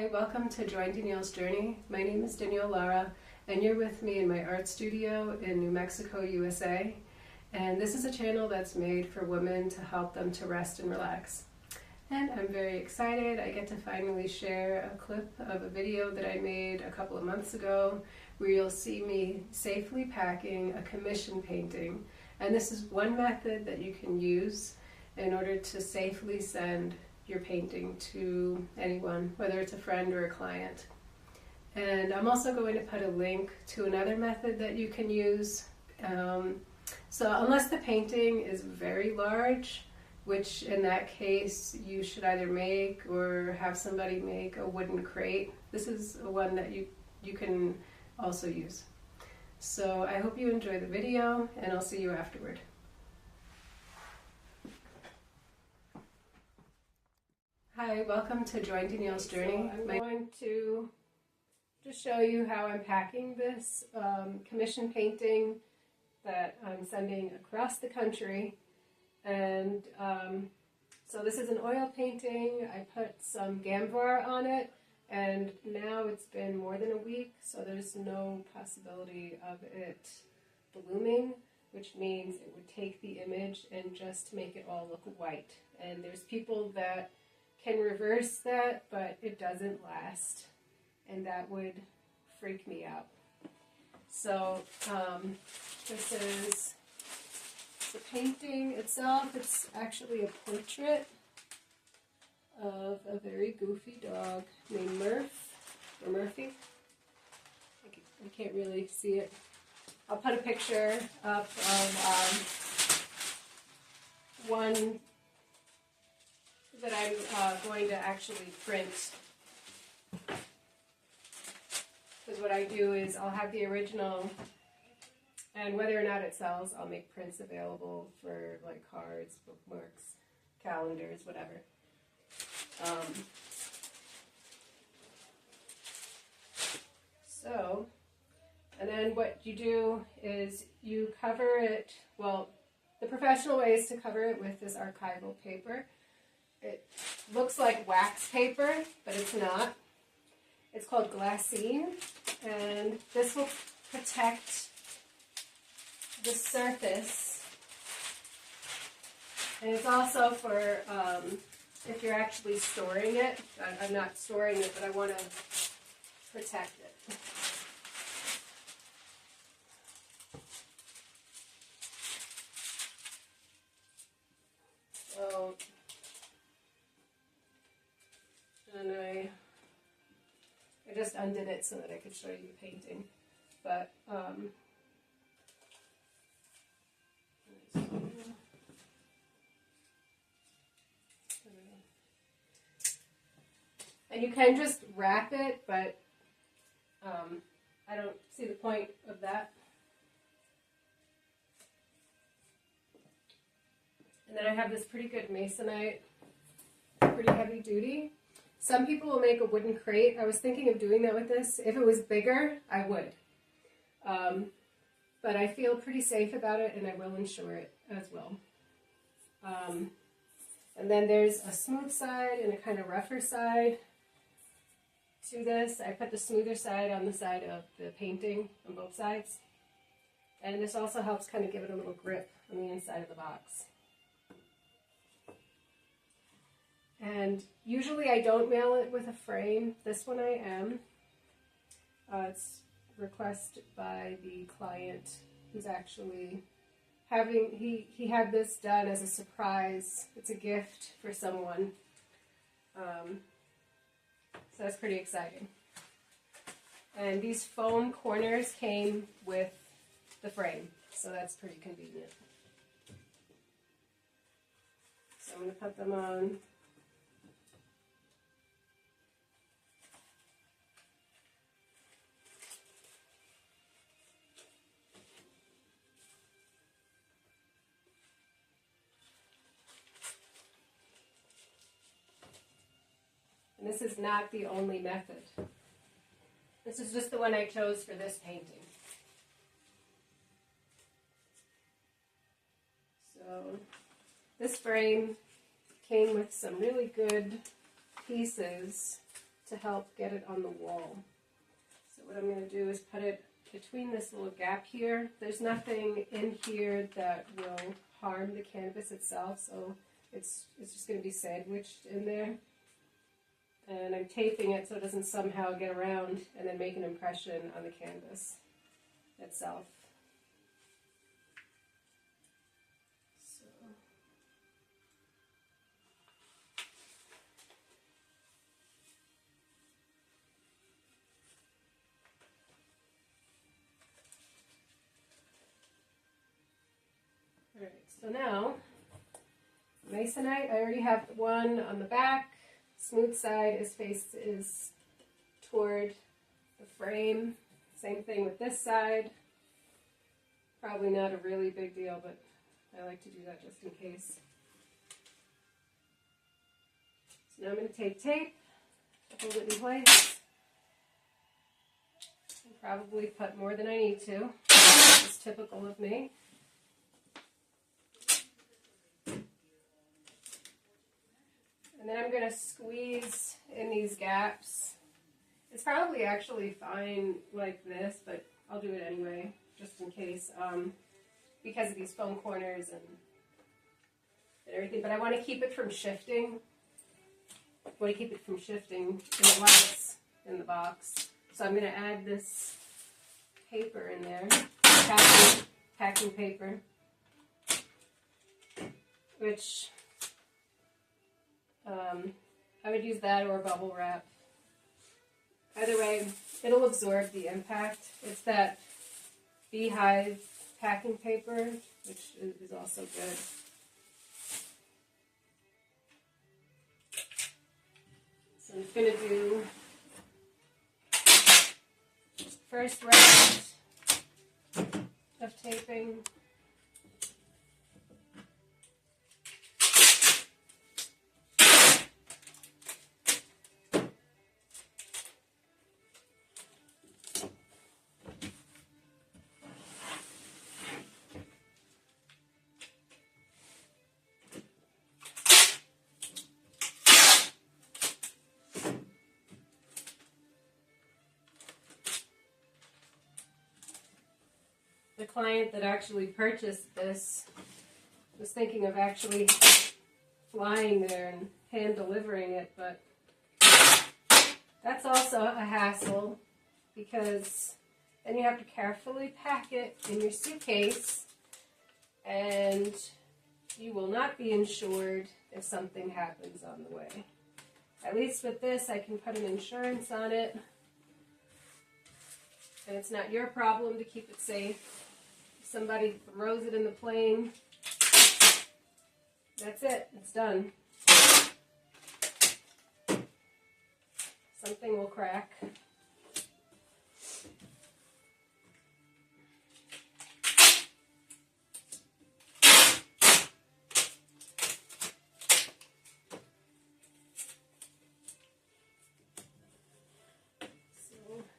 Hi, welcome to Join Danielle's Journey. My name is Danielle Lara, and you're with me in my art studio in New Mexico, USA. And this is a channel that's made for women to help them to rest and relax. And I'm very excited. I get to finally share a clip of a video that I made a couple of months ago where you'll see me safely packing a commission painting. And this is one method that you can use in order to safely send your painting to anyone, whether it's a friend or a client. And I'm also going to put a link to another method that you can use. So unless the painting is very large, which in that case you should either make or have somebody make a wooden crate, this is one that you can also use. So I hope you enjoy the video, and I'll see you afterward. Hi, welcome to Join Danielle's Journey. I'm going to just show you how I'm packing this commission painting that I'm sending across the country. And so this is an oil painting. I put some Gamvar on it, and now it's been more than a week, so there's no possibility of it blooming, which means it would take the image and just make it all look white. And there's people that can reverse that, but it doesn't last, and that would freak me out. So this is the painting itself. It's actually a portrait of a very goofy dog named Murphy. I can't really see it. I'll put a picture up of one that I'm going to actually print. Because what I do is I'll have the original, and whether or not it sells, I'll make prints available for like cards, bookmarks, calendars, whatever. And then what you do is you cover it, well, the professional way is to cover it with this archival paper. It looks like wax paper, but it's not. It's called glassine, and this will protect the surface. And it's also for if you're actually storing it. I'm not storing it, but I want to protect it. So, and I just undid it so that I could show you the painting, but and you can just wrap it, but I don't see the point of that. And then I have this pretty good masonite, pretty heavy duty. Some people will make a wooden crate. I was thinking of doing that with this. If it was bigger, I would. But I feel pretty safe about it, and I will insure it as well. And then there's a smooth side and a kind of rougher side to this. I put the smoother side on the side of the painting on both sides. And this also helps kind of give it a little grip on the inside of the box. And usually I don't mail it with a frame. This one I am. It's requested by the client who's actually having, he had this done as a surprise. It's a gift for someone. So that's pretty exciting. And these foam corners came with the frame, so that's pretty convenient. So I'm going to put them on. And this is not the only method. This is just the one I chose for this painting. So this frame came with some really good pieces to help get it on the wall. So what I'm going to do is put it between this little gap here. There's nothing in here that will harm the canvas itself, so it's just going to be sandwiched in there. And I'm taping it so it doesn't somehow get around and then make an impression on the canvas itself. Alright, so now, Masonite, I already have one on the back. Smooth side is toward the frame. Same thing with this side. Probably not a really big deal, but I like to do that just in case. So now I'm going to take tape, hold it in place. I'll probably put more than I need to. It's typical of me. And then I'm going to squeeze in these gaps. It's probably actually fine like this, but I'll do it anyway, just in case, because of these foam corners and everything. But I want to keep it from shifting. I want to keep it from shifting in the lights in the box. So I'm going to add this paper in there, packing paper, which I would use that or bubble wrap. Either way, it'll absorb the impact. It's that beehive packing paper, which is also good. So I'm going to do first round of taping. The client that actually purchased this was thinking of actually flying there and hand delivering it, but that's also a hassle because then you have to carefully pack it in your suitcase and you will not be insured if something happens on the way. At least with this, I can put an insurance on it, and it's not your problem to keep it safe. If somebody throws it in the plane, that's it, it's done. Something will crack.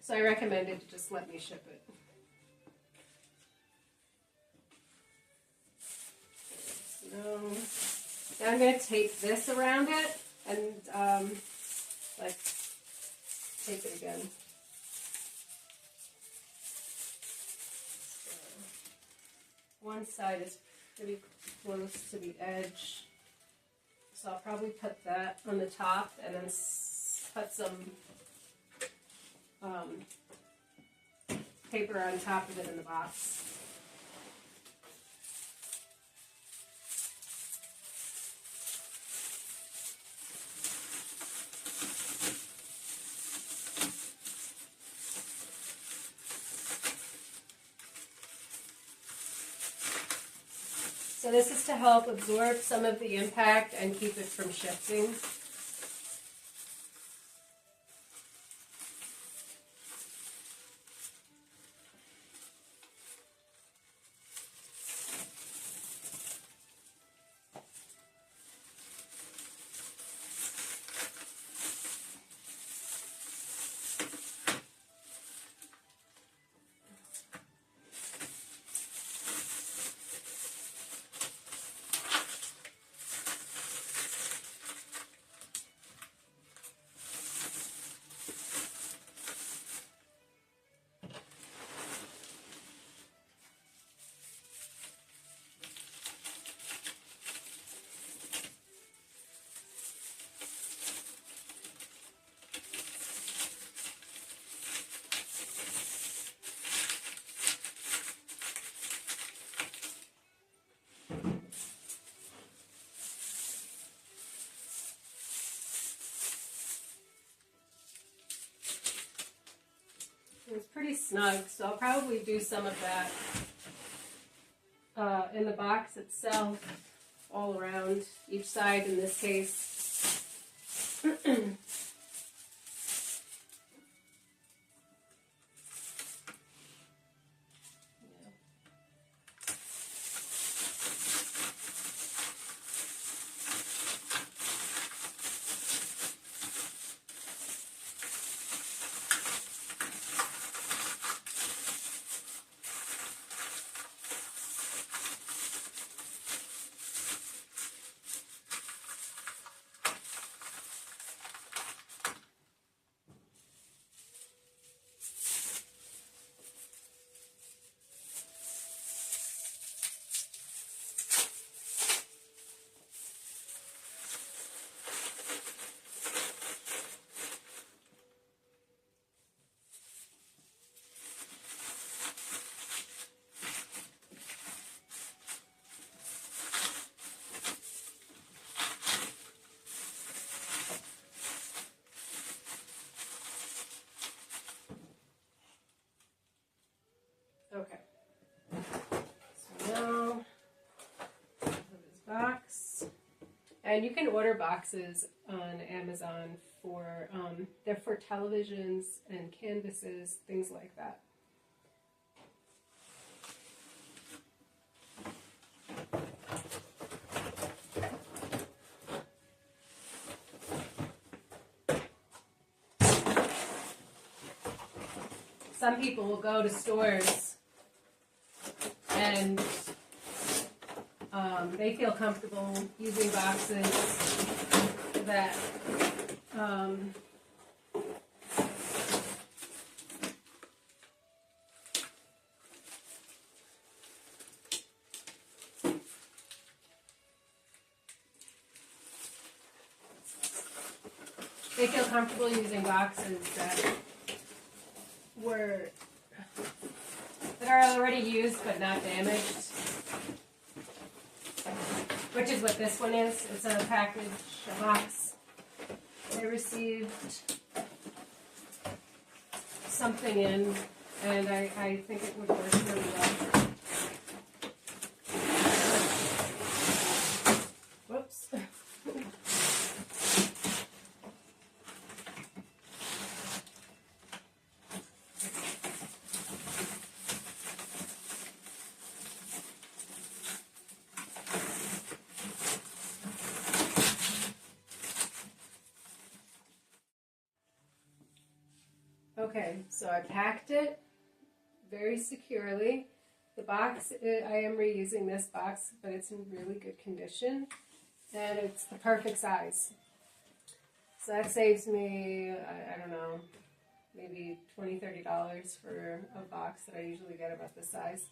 So I recommended to just let me ship it. So now I'm going to tape this around it and like tape it again. So one side is pretty close to the edge, so I'll probably put that on the top and then put some paper on top of it in the box. So this is to help absorb some of the impact and keep it from shifting. It's pretty snug, so I'll probably do some of that in the box itself, all around each side in this case. Okay, so now this box, and you can order boxes on Amazon for they're for televisions and canvases, things like that. Some people will go to stores and they feel comfortable using boxes that they feel comfortable using boxes that are already used but not damaged, which is what this one is. It's a package, a box. I received something in, and I think it would work really well. Whoops. Okay, so I packed it very securely. The box, I am reusing this box, but it's in really good condition, and it's the perfect size. So that saves me, I don't know, maybe $20, $30 for a box that I usually get about this size.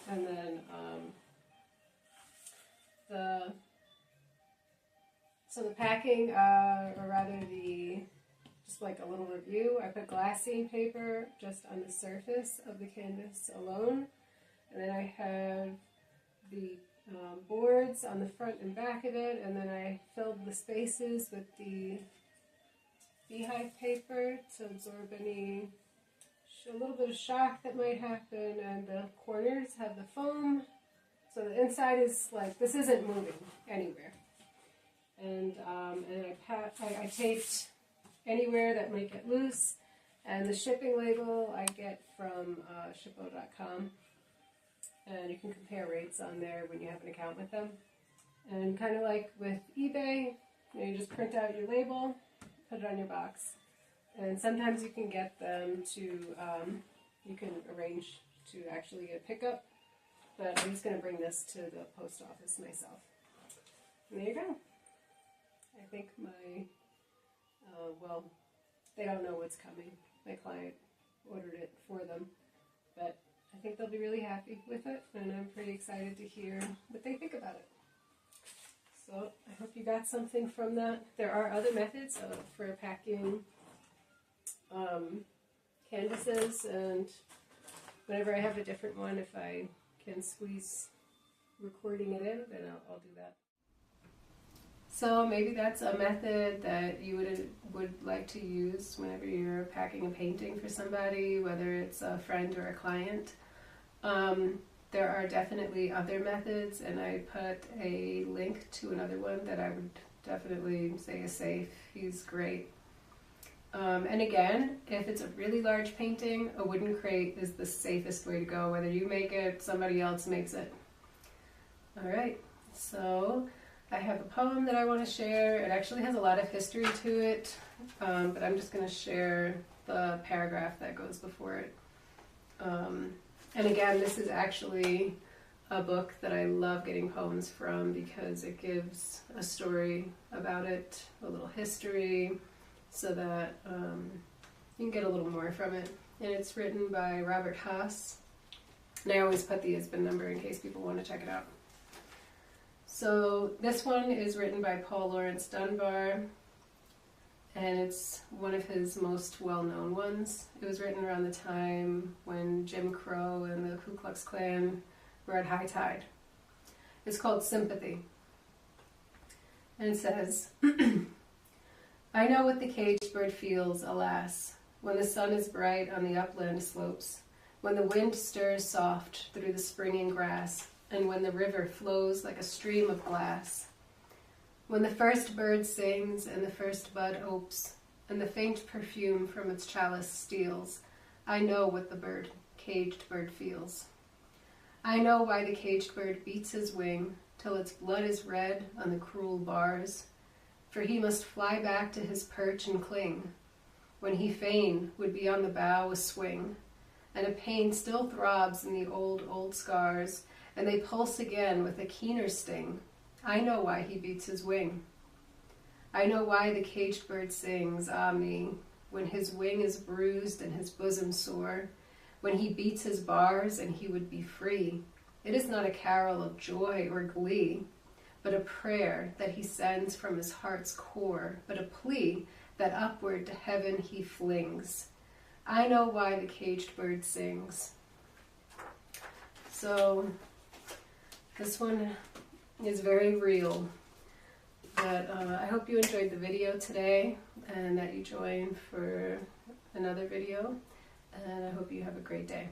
And then the packing, or rather just like a little review, I put glassine paper just on the surface of the canvas alone. And then I have the boards on the front and back of it, and then I filled the spaces with the beehive paper to absorb a little bit of shock that might happen, and the corners have the foam, so the inside is like, this isn't moving anywhere. And I taped anywhere that might get loose, and the shipping label I get from Shippo.com, and you can compare rates on there when you have an account with them. And kind of like with eBay, you just print out your label, put it on your box, and sometimes you can get them to, you can arrange to actually get a pickup, but I'm just going to bring this to the post office myself. And there you go. I think my well, they don't know what's coming. My client ordered it for them, but I think they'll be really happy with it, and I'm pretty excited to hear what they think about it. So I hope you got something from that. There are other methods for packing canvases, and whenever I have a different one, if I can squeeze recording it in, then I'll do that. So maybe that's a method that you would like to use whenever you're packing a painting for somebody, whether it's a friend or a client. There are definitely other methods, and I put a link to another one that I would definitely say is safe. He's great. And again, if it's a really large painting, a wooden crate is the safest way to go. Whether you make it, somebody else makes it. Alright, so I have a poem that I want to share. It actually has a lot of history to it, but I'm just going to share the paragraph that goes before it. And again, this is actually a book that I love getting poems from because it gives a story about it, a little history, so that you can get a little more from it. And it's written by Robert Haas. And I always put the ISBN number in case people want to check it out. So this one is written by Paul Laurence Dunbar, and it's one of his most well-known ones. It was written around the time when Jim Crow and the Ku Klux Klan were at high tide. It's called Sympathy. And it says, I know what the caged bird feels, alas, when the sun is bright on the upland slopes, when the wind stirs soft through the springing grass, and when the river flows like a stream of glass. When the first bird sings and the first bud opes, and the faint perfume from its chalice steals, I know what the caged bird feels. I know why the caged bird beats his wing till its blood is red on the cruel bars, for he must fly back to his perch and cling, when he fain would be on the bough a swing, and a pain still throbs in the old scars, and they pulse again with a keener sting. I know why he beats his wing. I know why the caged bird sings, ah me, when his wing is bruised and his bosom sore, when he beats his bars and he would be free. It is not a carol of joy or glee, but a prayer that he sends from his heart's core, but a plea that upward to heaven he flings. I know why the caged bird sings. So this one is very real, but I hope you enjoyed the video today and that you join for another video, and I hope you have a great day.